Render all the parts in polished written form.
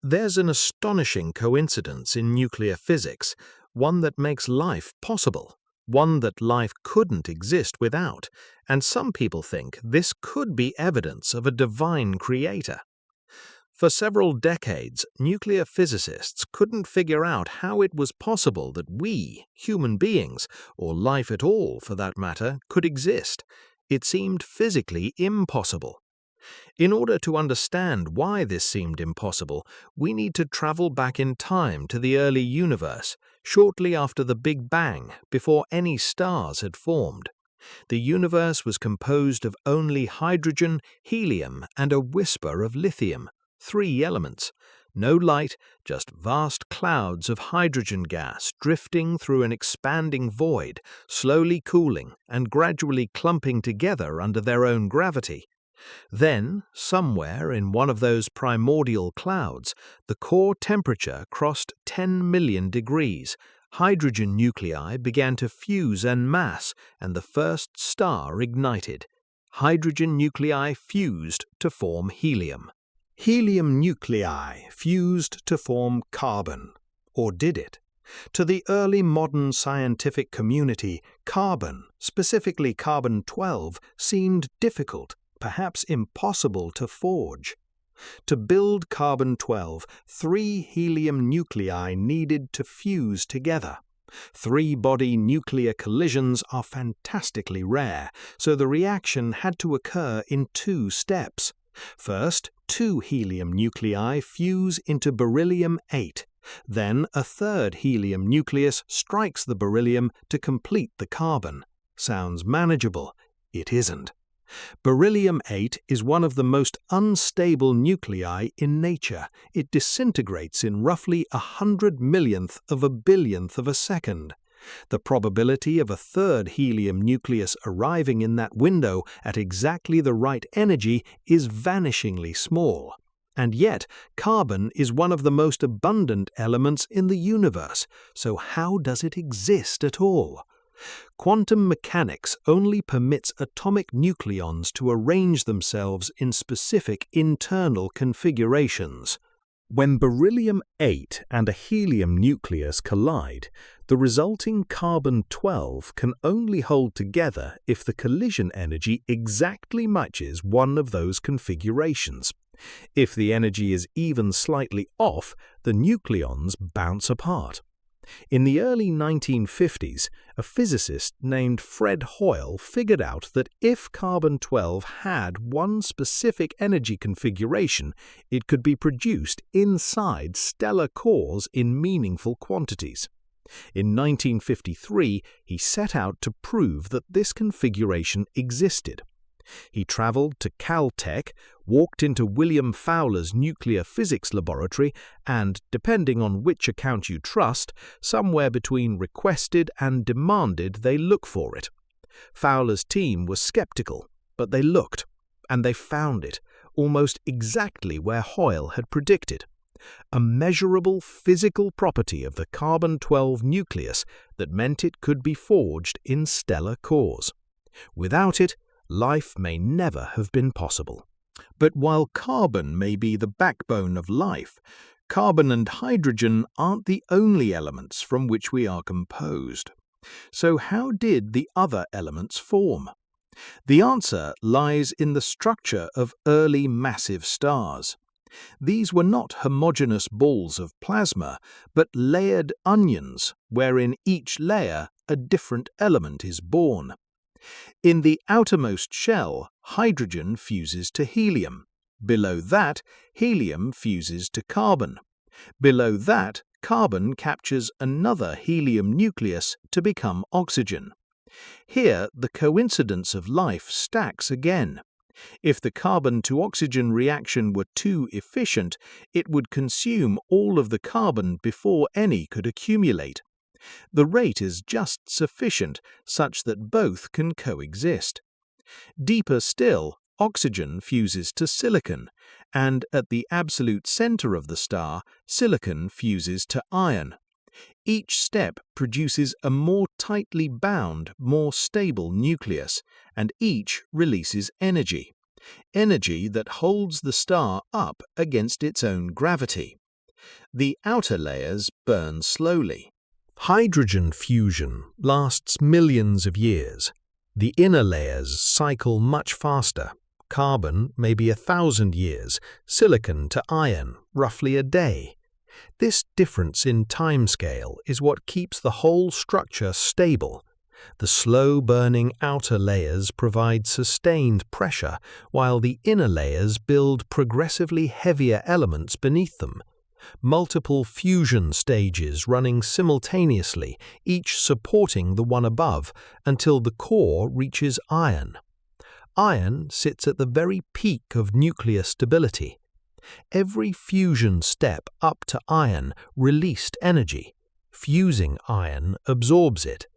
There's an astonishing coincidence in nuclear physics, one that makes life possible, one that life couldn't exist without, and some people think this could be evidence of a divine creator. For several decades, nuclear physicists couldn't figure out how it was possible that we, human beings, or life at all for that matter, could exist. It seemed physically impossible. In order to understand why this seemed impossible, we need to travel back in time to the early universe, shortly after the Big Bang, before any stars had formed. The universe was composed of only hydrogen, helium, and a whisper of lithium, 3 elements. No light, just vast clouds of hydrogen gas drifting through an expanding void, slowly cooling and gradually clumping together under their own gravity. Then, somewhere in one of those primordial clouds, the core temperature crossed 10 million degrees, hydrogen nuclei began to fuse en masse, and the first star ignited. Hydrogen nuclei fused to form helium. Helium nuclei fused to form carbon. Or did it? To the early modern scientific community, carbon, specifically carbon-12, seemed difficult, perhaps impossible to forge. To build carbon-12, 3 helium nuclei needed to fuse together. 3-body nuclear collisions are fantastically rare, so the reaction had to occur in 2 steps. First, 2 helium nuclei fuse into beryllium-8. Then a 3rd helium nucleus strikes the beryllium to complete the carbon. Sounds manageable. It isn't. Beryllium-8 is one of the most unstable nuclei in nature. It disintegrates in roughly 100 millionth of a billionth of a second. The probability of a 3rd helium nucleus arriving in that window at exactly the right energy is vanishingly small. And yet, carbon is one of the most abundant elements in the universe, so how does it exist at all? Quantum mechanics only permits atomic nucleons to arrange themselves in specific internal configurations. When beryllium-8 and a helium nucleus collide, the resulting carbon-12 can only hold together if the collision energy exactly matches one of those configurations. If the energy is even slightly off, the nucleons bounce apart. In the early 1950s, a physicist named Fred Hoyle figured out that if carbon-12 had one specific energy configuration, it could be produced inside stellar cores in meaningful quantities. In 1953, he set out to prove that this configuration existed. He traveled to Caltech, walked into William Fowler's nuclear physics laboratory, and, depending on which account you trust, somewhere between requested and demanded they look for it. Fowler's team was skeptical, but they looked, and they found it, almost exactly where Hoyle had predicted. A measurable physical property of the carbon-12 nucleus that meant it could be forged in stellar cores. Without it, life may never have been possible. But while carbon may be the backbone of life, carbon and hydrogen aren't the only elements from which we are composed. So how did the other elements form? The answer lies in the structure of early massive stars. These were not homogeneous balls of plasma, but layered onions, wherein each layer a different element is born. In the outermost shell, hydrogen fuses to helium. Below that, helium fuses to carbon. Below that, carbon captures another helium nucleus to become oxygen. Here, the coincidence of life stacks again. If the carbon-to-oxygen reaction were too efficient, it would consume all of the carbon before any could accumulate. The rate is just sufficient such that both can coexist. Deeper still, oxygen fuses to silicon, and at the absolute center of the star, silicon fuses to iron. Each step produces a more tightly bound, more stable nucleus, and each releases energy that holds the star up against its own gravity. The outer layers burn slowly. Hydrogen fusion lasts millions of years. The inner layers cycle much faster. Carbon maybe 1,000 years, silicon to iron roughly a day. This difference in timescale is what keeps the whole structure stable. The slow-burning outer layers provide sustained pressure, while the inner layers build progressively heavier elements beneath them. Multiple fusion stages running simultaneously, each supporting the one above, until the core reaches iron. Iron sits at the very peak of nuclear stability. Every fusion step up to iron released energy. Fusing iron absorbs it.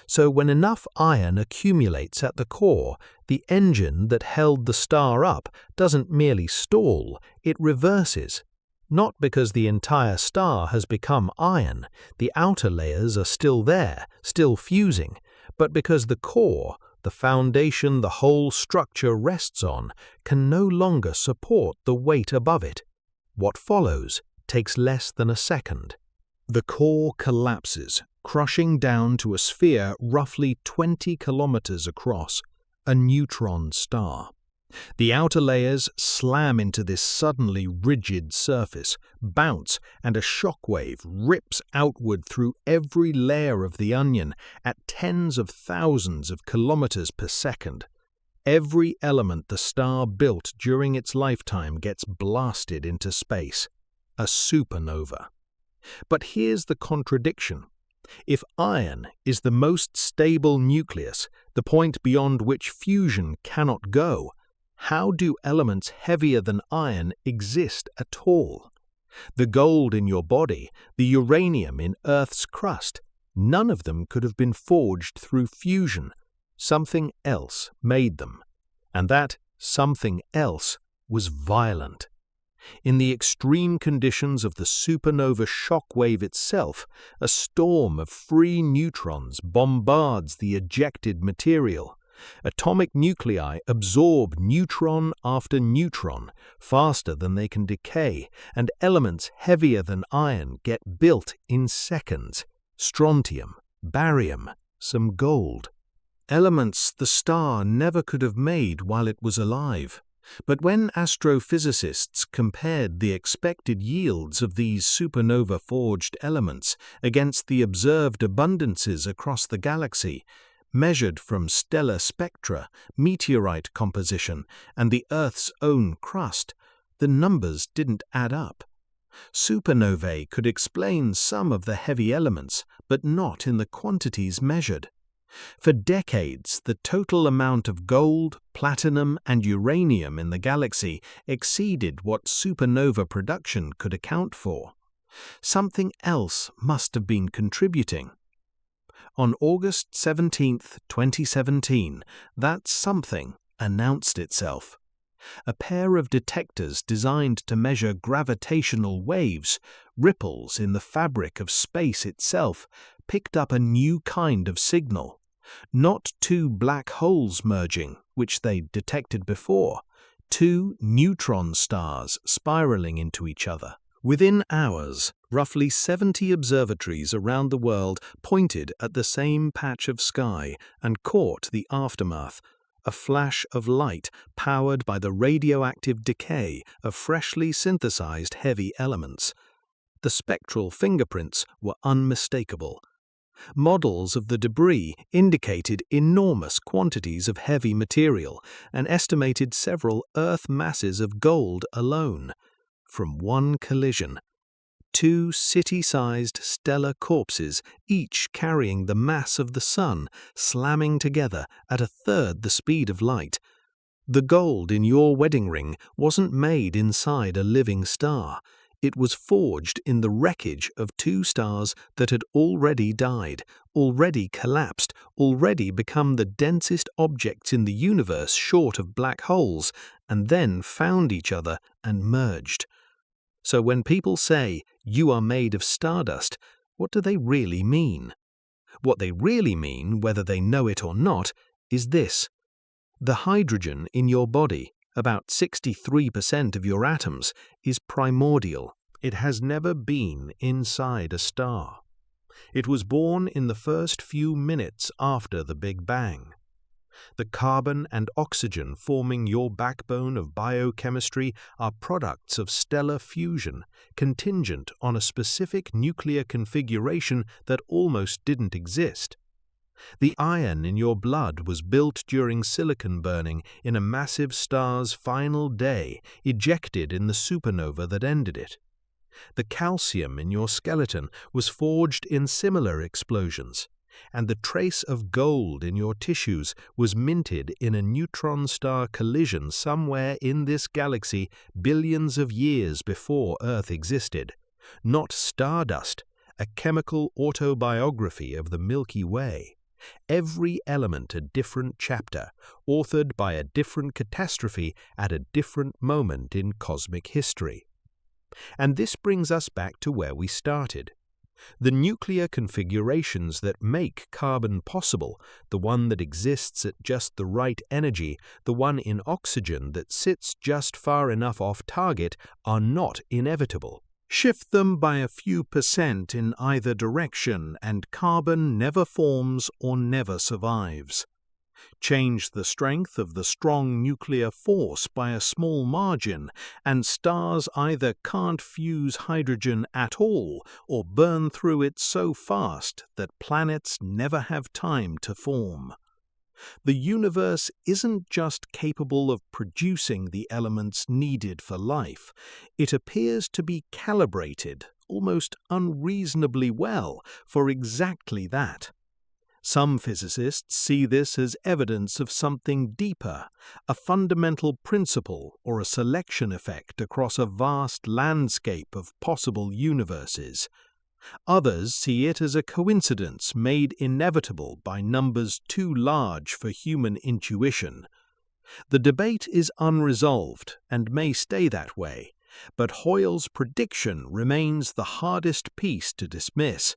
So when enough iron accumulates at the core, the engine that held the star up doesn't merely stall, it reverses. Not because the entire star has become iron, the outer layers are still there, still fusing, but because the core, the foundation the whole structure rests on, can no longer support the weight above it. What follows takes less than a second. The core collapses, crushing down to a sphere roughly 20 kilometers across, a neutron star. The outer layers slam into this suddenly rigid surface, bounce, and a shockwave rips outward through every layer of the onion at tens of thousands of kilometers per second. Every element the star built during its lifetime gets blasted into space. A supernova. But here's the contradiction. If iron is the most stable nucleus, the point beyond which fusion cannot go, how do elements heavier than iron exist at all? The gold in your body, the uranium in Earth's crust, none of them could have been forged through fusion. Something else made them. And that something else was violent. In the extreme conditions of the supernova shockwave itself, a storm of free neutrons bombards the ejected material. Atomic nuclei absorb neutron after neutron faster than they can decay, and elements heavier than iron get built in seconds. Strontium, barium, some gold. Elements the star never could have made while it was alive. But when astrophysicists compared the expected yields of these supernova-forged elements against the observed abundances across the galaxy, measured from stellar spectra, meteorite composition, and the Earth's own crust, the numbers didn't add up. Supernovae could explain some of the heavy elements, but not in the quantities measured. For decades, the total amount of gold, platinum, and uranium in the galaxy exceeded what supernova production could account for. Something else must have been contributing. On August 17, 2017, that something announced itself. A pair of detectors designed to measure gravitational waves, ripples in the fabric of space itself, picked up a new kind of signal. Not two black holes merging, which they'd detected before, two neutron stars spiraling into each other. Within hours, roughly 70 observatories around the world pointed at the same patch of sky and caught the aftermath, a flash of light powered by the radioactive decay of freshly synthesized heavy elements. The spectral fingerprints were unmistakable. Models of the debris indicated enormous quantities of heavy material and estimated several Earth masses of gold alone. From one collision, two city-sized stellar corpses, each carrying the mass of the Sun, slamming together at 1/3 the speed of light. The gold in your wedding ring wasn't made inside a living star. It was forged in the wreckage of two stars that had already died, already collapsed, already become the densest objects in the universe short of black holes, and then found each other and merged. So when people say, "You are made of stardust," what do they really mean? What they really mean, whether they know it or not, is this. The hydrogen in your body, about 63% of your atoms, is primordial, It has never been inside a star. It was born in the first few minutes after the Big Bang. The carbon and oxygen forming your backbone of biochemistry are products of stellar fusion, contingent on a specific nuclear configuration that almost didn't exist. The iron in your blood was built during silicon burning in a massive star's final day, ejected in the supernova that ended it. The calcium in your skeleton was forged in similar explosions, and the trace of gold in your tissues was minted in a neutron star collision somewhere in this galaxy billions of years before Earth existed. Not Stardust, a chemical autobiography of the Milky Way. Every element a different chapter, authored by a different catastrophe at a different moment in cosmic history. And this brings us back to where we started. The nuclear configurations that make carbon possible, the one that exists at just the right energy, the one in oxygen that sits just far enough off target, are not inevitable. Shift them by a few % in either direction and carbon never forms or never survives. Change the strength of the strong nuclear force by a small margin, and stars either can't fuse hydrogen at all or burn through it so fast that planets never have time to form. The universe isn't just capable of producing the elements needed for life, it appears to be calibrated, almost unreasonably well, for exactly that. Some physicists see this as evidence of something deeper, a fundamental principle or a selection effect across a vast landscape of possible universes. Others see it as a coincidence made inevitable by numbers too large for human intuition. The debate is unresolved and may stay that way, but Hoyle's prediction remains the hardest piece to dismiss,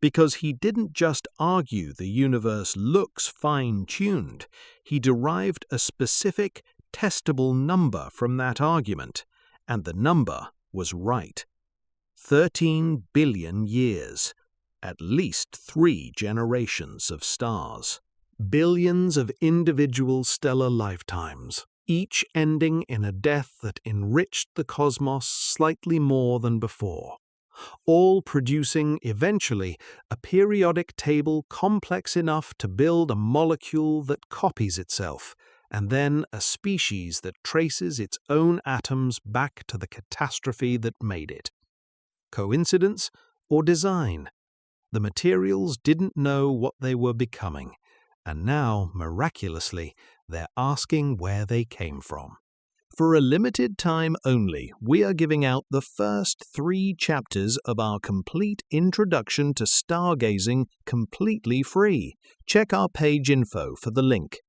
because he didn't just argue the universe looks fine-tuned, he derived a specific, testable number from that argument, and the number was right. 13 billion years, at least 3 generations of stars. Billions of individual stellar lifetimes, each ending in a death that enriched the cosmos slightly more than before, all producing, eventually, a periodic table complex enough to build a molecule that copies itself, and then a species that traces its own atoms back to the catastrophe that made it. Coincidence or design? The materials didn't know what they were becoming, and now, miraculously, they're asking where they came from. For a limited time only, we are giving out the first 3 chapters of our complete introduction to stargazing completely free. Check our page info for the link.